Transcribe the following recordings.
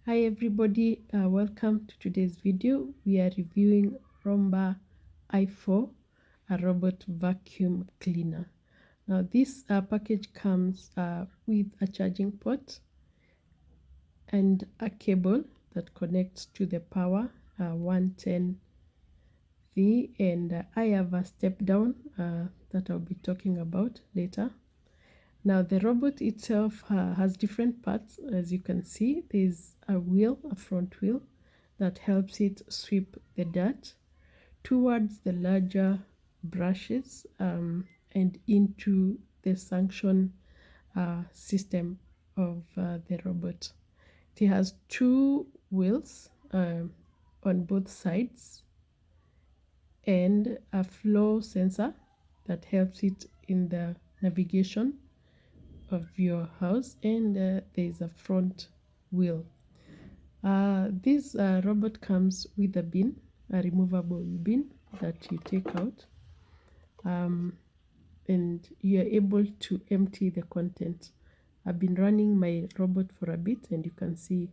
Hi everybody, welcome to today's video. We are reviewing Roomba i4, a robot vacuum cleaner. Now this package comes with a charging port and a cable that connects to the power 110V, and I have a step down that I'll be talking about later. Now the robot itself has different parts. As you can see, there's a wheel, a front wheel, that helps it sweep the dirt towards the larger brushes and into the suction system of the robot. It has two wheels on both sides and a flow sensor that helps it in the navigation of your house, and there is a front wheel. This robot comes with a bin, a removable bin that you take out, and you're able to empty the content. I've been running my robot for a bit, and you can see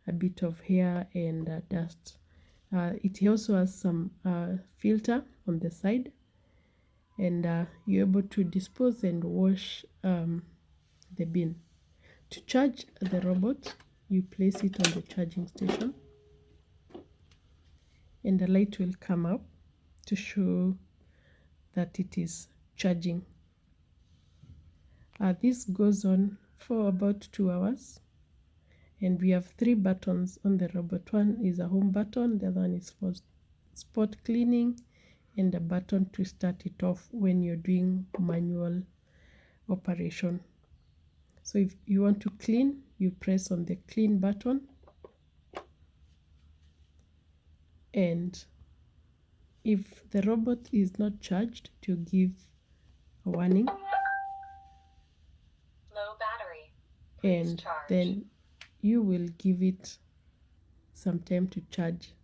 a bit of hair and dust. It also has some filter on the side, and you're able to dispose and wash the bin. To charge the robot, you place it on the charging station and the light will come up to show that it is charging. This goes on for about 2 hours, and we have 3 buttons on the robot. One is a home button, the other one is for spot cleaning, and a button to start it off when you're doing manual operation. So if you want to clean, you press on the clean button, and if the robot is not charged, to give a warning, low battery, and charge. then you will give it some time to charge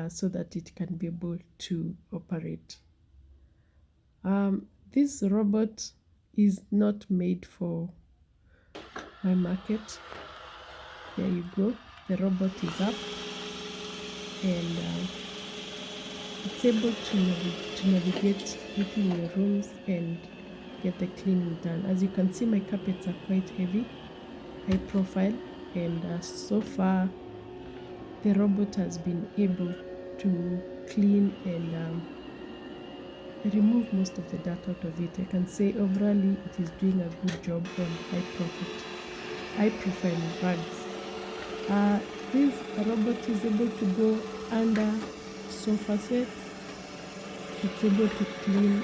so that it can be able to operate. This robot is not made for my market. There you go, the robot is up, and it's able to navigate within your rooms and get the cleaning done. As you can see, my carpets are quite heavy, high profile, and so far the robot has been able to clean and remove most of the dirt out of it. I can say overall it is doing a good job on high profile rugs. This robot is able to go under sofa sets. It's able to clean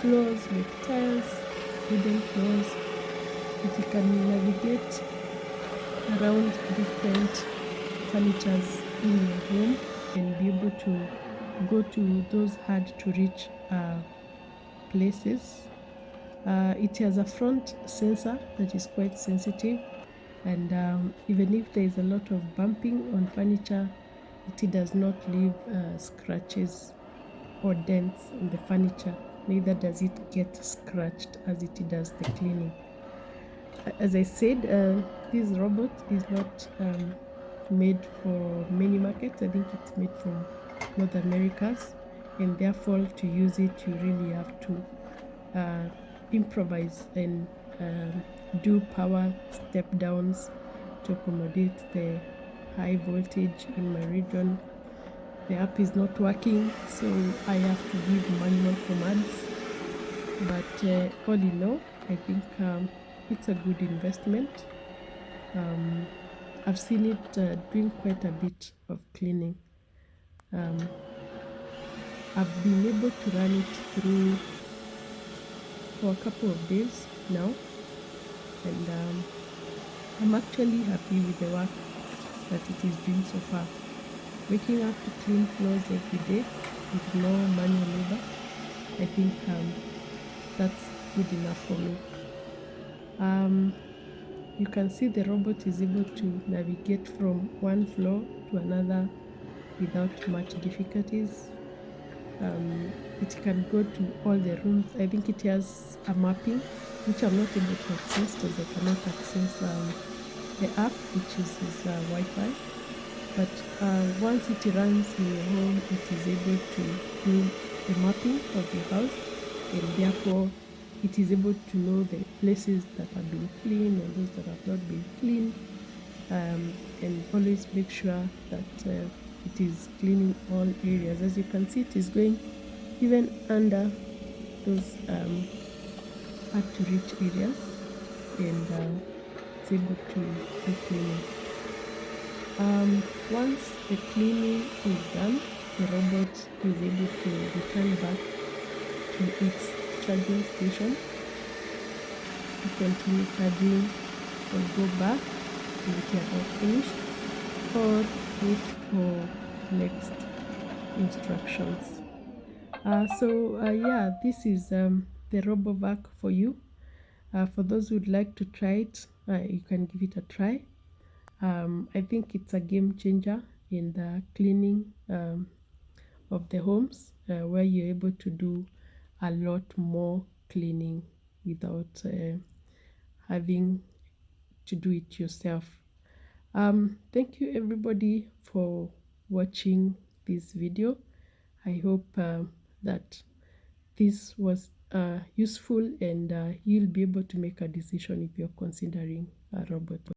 floors with tiles, wooden floors. It can navigate around different furnitures in your home and be able to go to those hard to reach places. It has a front sensor that is quite sensitive, and even if there is a lot of bumping on furniture, it does not leave scratches or dents in the furniture. Neither does it get scratched as it does the cleaning. As I said, this robot is not made for many markets. I think it's made for North Americas, and therefore to use it you really have to improvise and do power step downs to accommodate the high voltage in my region. The app is not working, so I have to give manual commands, but all in all, I think it's a good investment. I've seen it doing quite a bit of cleaning. I've been able to run it through for a couple of days now, and I'm actually happy with the work that it is doing so far. Waking up to clean floors every day with no manual labor, I think that's good enough for me. You can see the robot is able to navigate from one floor to another without much difficulties. It can go to all the rooms. I think it has a mapping, which I'm not able to access because I cannot access the app, which is his Wi-Fi. But once it runs in your home, it is able to do the mapping of your house, and therefore it is able to know the places that have been cleaned and those that have not been cleaned, and always make sure that it is cleaning all areas. As you can see, it is going even under those hard to reach areas, and it's able to do cleaning. Once the cleaning is done, the robot is able to return back to its charging station to continue charging, or go back if it are all finished, or wait for next instructions. Yeah, this is the RoboVac for you. For those who would like to try it, you can give it a try. I think it's a game changer in the cleaning of the homes, where you're able to do a lot more cleaning without having to do it yourself. Thank you everybody for watching this video. I hope that this was useful, and you'll be able to make a decision if you're considering a robot.